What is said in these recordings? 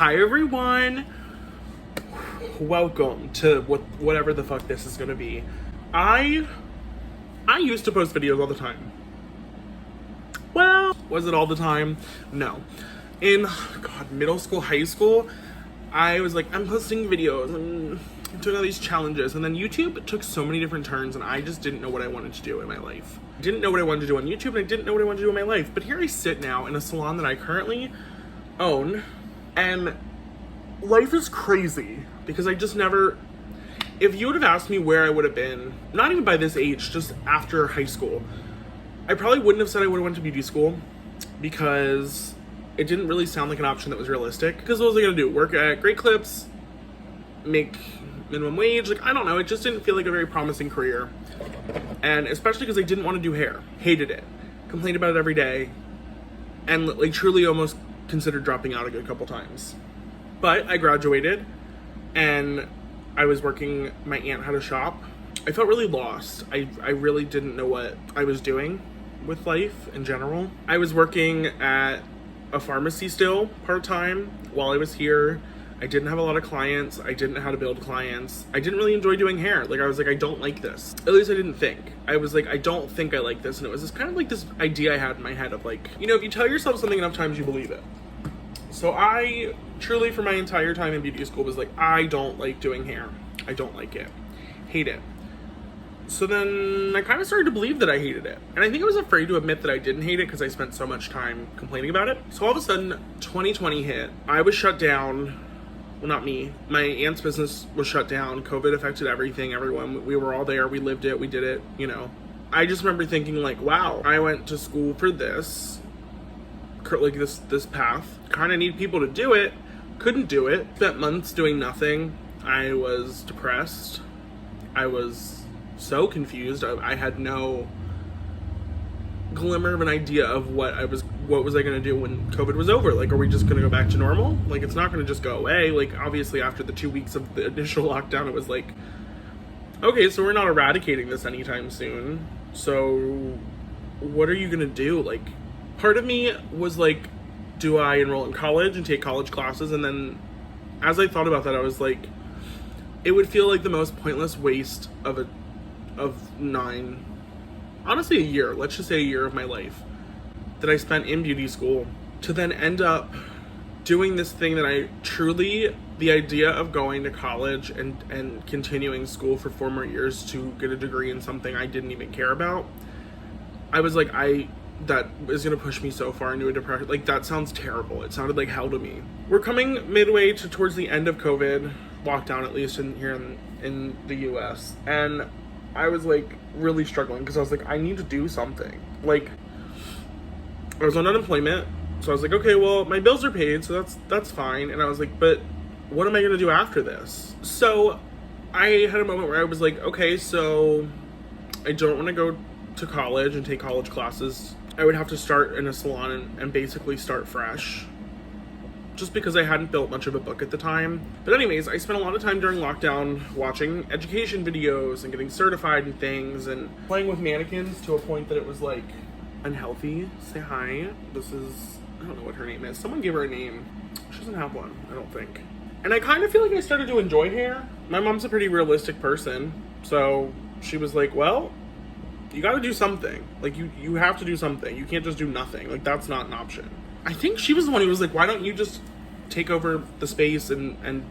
Hi everyone, welcome to whatever the fuck this is gonna be. I used to post videos all the time. Well, was it all the time? No. In middle school, high school, I was like, I'm posting videos and doing all these challenges, and then YouTube took so many different turns, and I just didn't know what I wanted to do in my life. I didn't know what I wanted to do on YouTube, and I didn't know what I wanted to do in my life. But here I sit now in a salon that I currently own, and life is crazy because I just never, if you would have asked me where I would have been, not even by this age, just after high school, I probably wouldn't have said I would have went to beauty school because it didn't really sound like an option that was realistic. Because what was I gonna do? Work at Great Clips, make minimum wage? Like, I don't know, it just didn't feel like a very promising career. And especially because I didn't want to do hair. Hated it. Complained about it every day. And like truly almost considered dropping out a good couple times. But I graduated and I was working, my aunt had a shop. I felt really lost. I really didn't know what I was doing with life in general. I was working at a pharmacy still part-time while I was here. I didn't have a lot of clients. I didn't know how to build clients. I didn't really enjoy doing hair. Like, I was like, I don't like this. At least I didn't think. I was like, I don't think I like this. And it was this kind of like this idea I had in my head of like, you know, if you tell yourself something enough times, you believe it. So I truly, for my entire time in beauty school, was like, I don't like doing hair. I don't like it. Hate it. So then I kind of started to believe that I hated it. And I think I was afraid to admit that I didn't hate it because I spent so much time complaining about it. So all of a sudden, 2020 hit. I was shut down. Well, not me. My aunt's business was shut down. COVID affected everything, everyone. We were all there. We lived it. We did it, you know. I just remember thinking like, wow, I went to school for this. Like this path. Kind of need people to do it. Couldn't do it. Spent months doing nothing. I was depressed. I was so confused. I had no glimmer of an idea of what was I gonna do when COVID was over. Like, are we just gonna go back to normal? Like, it's not gonna just go away. Like, obviously after the 2 weeks of the initial lockdown, it was like, okay, so we're not eradicating this anytime soon. So what are you gonna do? Like, part of me was like, do I enroll in college and take college classes? And then as I thought about that, I was like, it would feel like the most pointless waste of honestly a year, let's just say a year of my life that I spent in beauty school to then end up doing this thing that I truly, the idea of going to college and continuing school for 4 more years to get a degree in something I didn't even care about. I was like, that is going to push me so far into a depression. Like, that sounds terrible. It sounded like hell to me. We're coming midway to towards the end of COVID lockdown, at least here in the US. And I was like really struggling because I was like, I need to do something. Like, I was on unemployment. So I was like, okay, well, my bills are paid, so that's fine. And I was like, but what am I going to do after this? So I had a moment where I was like, okay, so I don't want to go to college and take college classes. I would have to start in a salon and basically start fresh, just because I hadn't built much of a book at the time. But anyways, I spent a lot of time during lockdown watching education videos and getting certified and things and playing with mannequins to a point that it was like unhealthy. Say hi. This is, I don't know what her name is. Someone give her a name. She doesn't have one, I don't think. And I kind of feel like I started to enjoy hair. My mom's a pretty realistic person. So she was like, well, you got to do something. Like, you have to do something. You can't just do nothing. Like, that's not an option. I think she was the one who was like, why don't you just take over the space and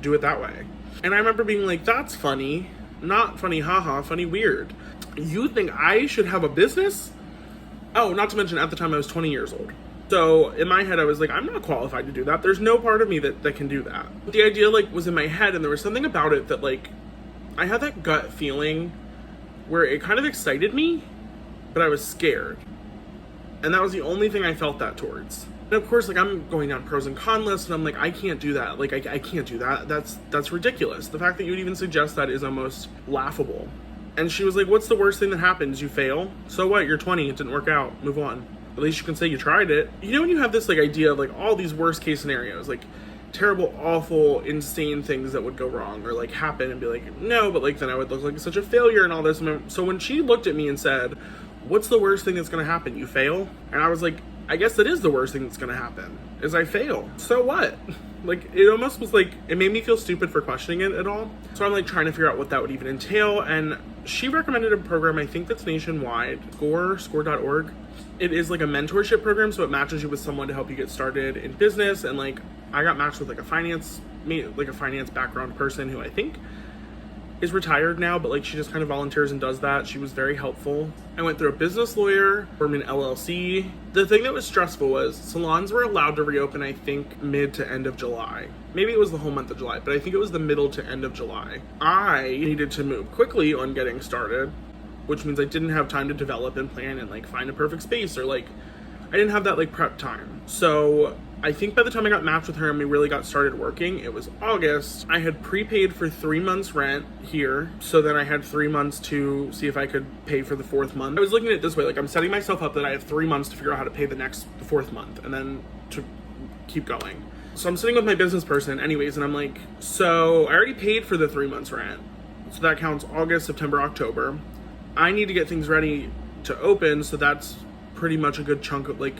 do it that way? And I remember being like, that's funny. Not funny, haha, funny, weird. You think I should have a business? Oh, not to mention at the time I was 20 years old. So in my head, I was like, I'm not qualified to do that. There's no part of me that can do that. But the idea like was in my head, and there was something about it that like, I had that gut feeling where it kind of excited me, but I was scared. And that was the only thing I felt that towards. And of course, like, I'm going down pros and cons lists, and I'm like, I can't do that. Like, I can't do that. That's ridiculous. The fact that you would even suggest that is almost laughable. And she was like, what's the worst thing that happens? You fail? So what? You're 20. It didn't work out. Move on. At least you can say you tried it. You know when you have this, like, idea of, like, all these worst case scenarios, like, terrible, awful, insane things that would go wrong or, like, happen and be like, no, but, like, then I would look like such a failure and all this. So when she looked at me and said, what's the worst thing that's going to happen? You fail? And I was like, I guess that is the worst thing that's going to happen, is I fail. So what? Like, it almost was like, it made me feel stupid for questioning it at all. So I'm like trying to figure out what that would even entail. And she recommended a program, I think that's nationwide, score.org. It is like a mentorship program, so it matches you with someone to help you get started in business. And like, I got matched with like a finance background person who I think is retired now, but like she just kind of volunteers and does that. She was very helpful. I went through a business lawyer, formed an LLC. The thing that was stressful was salons were allowed to reopen, I think, mid to end of July. Maybe it was the whole month of July, but I think it was the middle to end of July. I needed to move quickly on getting started, which means I didn't have time to develop and plan and like find a perfect space, or like I didn't have that like prep time. So I think by the time I got matched with her and we really got started working, it was August. I had prepaid for 3 months rent here. So then I had 3 months to see if I could pay for the 4th month. I was looking at it this way, like I'm setting myself up that I have 3 months to figure out how to pay the 4th month and then to keep going. So I'm sitting with my business person anyways, and I'm like, so I already paid for the 3 months rent. So that counts August, September, October. I need to get things ready to open. So that's pretty much a good chunk of like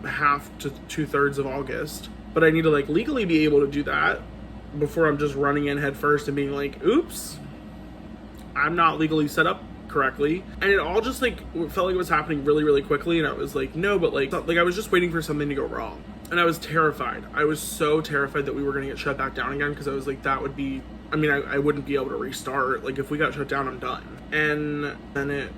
half to 2/3 of August, but I need to like legally be able to do that before I'm just running in head first and being like, oops, I'm not legally set up correctly. And it all just like felt like it was happening really, really quickly. And I was like, no, but like I was just waiting for something to go wrong. And I was terrified. I was so terrified that we were going to get shut back down again, because I was like, that would be, I mean, I wouldn't be able to restart. Like if we got shut down, I'm done. And then it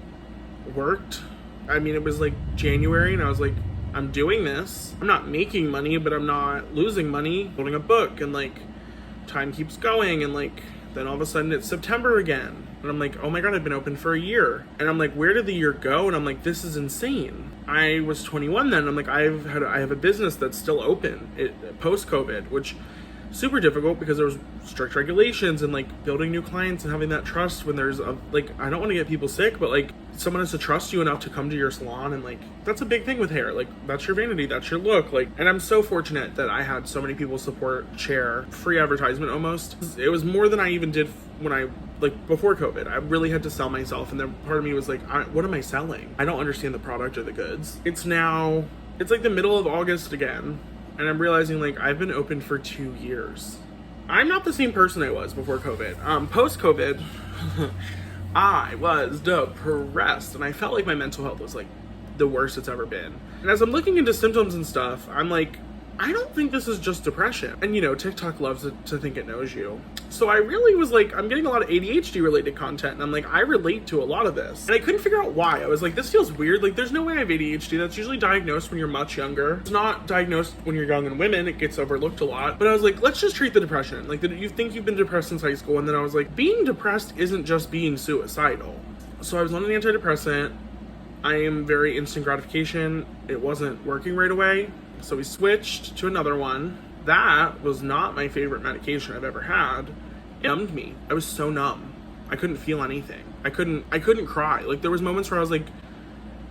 worked. I mean, it was like January and I was like, I'm doing this. I'm not making money, but I'm not losing money holding a book, and like time keeps going, and like then all of a sudden it's September again. And I'm like, oh my God, I've been open for a year. And I'm like, where did the year go? And I'm like, this is insane. I was 21 then. I'm like, I have a business that's still open post-COVID, which super difficult because there was strict regulations and like building new clients and having that trust when there's a, like, I don't want to get people sick, but like someone has to trust you enough to come to your salon, and like that's a big thing with hair. Like that's your vanity, that's your look. Like, and I'm so fortunate that I had so many people support share free advertisement almost. It was more than I even did when I like before COVID. I really had to sell myself, and then part of me was like, what am I selling? I don't understand the product or the goods. It's like the middle of August again, and I'm realizing like I've been open for 2 years. I'm not the same person I was before COVID. Post-COVID, I was depressed, and I felt like my mental health was like the worst it's ever been. And as I'm looking into symptoms and stuff, I'm like, I don't think this is just depression. And you know, TikTok loves to think it knows you. So I really was like, I'm getting a lot of ADHD related content, and I'm like, I relate to a lot of this. And I couldn't figure out why. I was like, this feels weird. Like there's no way I have ADHD. That's usually diagnosed when you're much younger. It's not diagnosed when you're young in women. It gets overlooked a lot. But I was like, let's just treat the depression. Like, you think you've been depressed since high school. And then I was like, being depressed isn't just being suicidal. So I was on an antidepressant. I am very instant gratification. It wasn't working right away. So we switched to another one. That was not my favorite medication I've ever had. It numbed me. I was so numb. I couldn't feel anything. I couldn't cry. Like there was moments where I was like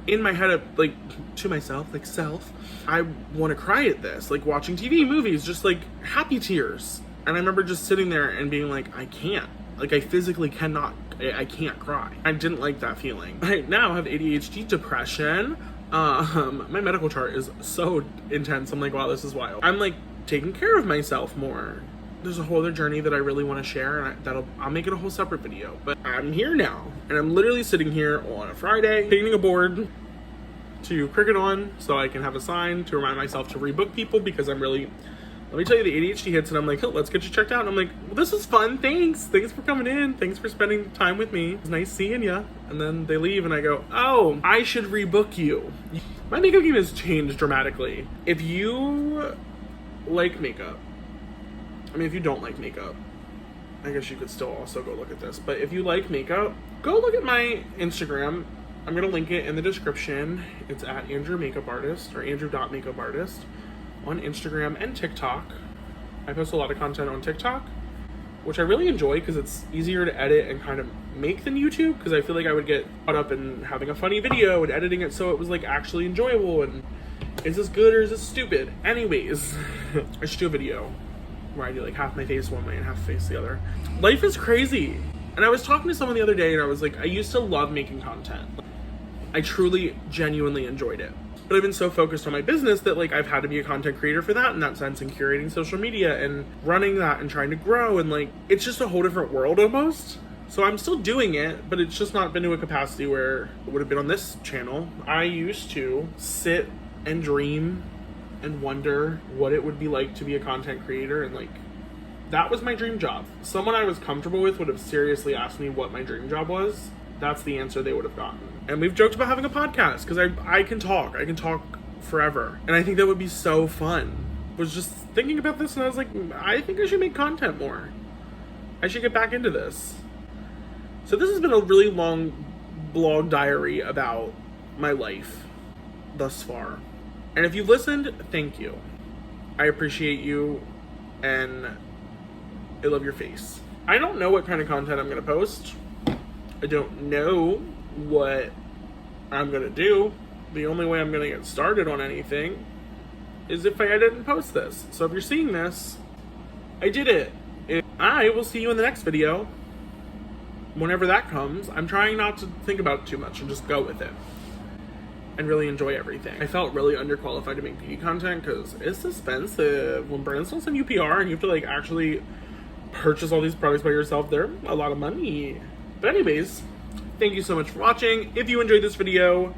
in my head, like to myself, like self, I want to cry at this. Like watching TV, movies, just like happy tears. And I remember just sitting there and being like, I can't. Like I physically cannot. I can't cry. I didn't like that feeling. I now have ADHD, depression. My medical chart is so intense. I'm like, wow, this is wild. I'm like taking care of myself more. There's a whole other journey that I really want to share, and I'll make it a whole separate video. But I'm here now, and I'm literally sitting here on a Friday, painting a board to cricket on, so I can have a sign to remind myself to rebook people, because I'm really, let me tell you, the ADHD hits, and I'm like, oh, let's get you checked out. And I'm like, well, this is fun. Thanks for coming in. Thanks for spending time with me. It's nice seeing you. And then they leave, and I go, oh, I should rebook you. My makeup game has changed dramatically. If you like makeup, I mean, if you don't like makeup, I guess you could still also go look at this. But if you like makeup, go look at my Instagram. I'm going to link it in the description. It's at Andrew.makeupartist or Andrew.makeupartist on Instagram and TikTok. I post a lot of content on TikTok, which I really enjoy because it's easier to edit and kind of make than YouTube, because I feel like I would get caught up in having a funny video and editing it so it was like actually enjoyable, and is this good or is this stupid? Anyways, I should do a video where I do like half my face one way and half face the other. Life is crazy. And I was talking to someone the other day, and I was like, I used to love making content. I truly, genuinely enjoyed it. But I've been so focused on my business that like I've had to be a content creator for that in that sense, and curating social media and running that and trying to grow, and like it's just a whole different world almost. So I'm still doing it, but it's just not been to a capacity where it would have been on this channel. I used to sit and dream and wonder what it would be like to be a content creator, and like that was my dream job. Someone I was comfortable with would have seriously asked me what my dream job was. That's the answer they would have gotten. And we've joked about having a podcast because I can talk forever, and I think that would be so fun. I was just thinking about this and I was like, I think I should make content more. I should get back into this. So this has been a really long blog diary about my life thus far. And if you've listened, thank you. I appreciate you, and I love your face. I don't know what kind of content I'm going to post. I don't know what I'm going to do. The only way I'm going to get started on anything is if I edit and post this. So if you're seeing this, I did it. I will see you in the next video. Whenever that comes, I'm trying not to think about it too much and just go with it and really enjoy everything. I felt really underqualified to make beauty content because it's expensive. When brands don't send you PR and you have to like actually purchase all these products by yourself, they're a lot of money. But anyways, thank you so much for watching. If you enjoyed this video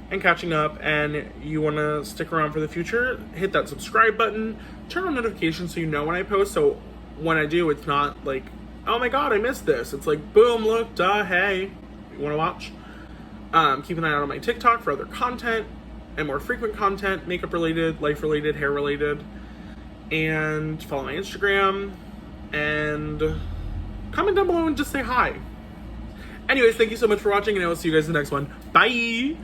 and catching up and you want to stick around for the future, hit that subscribe button, turn on notifications so you know when I post, so when I do, it's not like, oh my god, I missed this. It's like, boom, look, duh, hey, you want to watch? Keep an eye out on my TikTok for other content and more frequent content, makeup related, life related, hair related, and follow my Instagram, and comment down below and just say hi. Anyways, thank you so much for watching, and I will see you guys in the next one. Bye!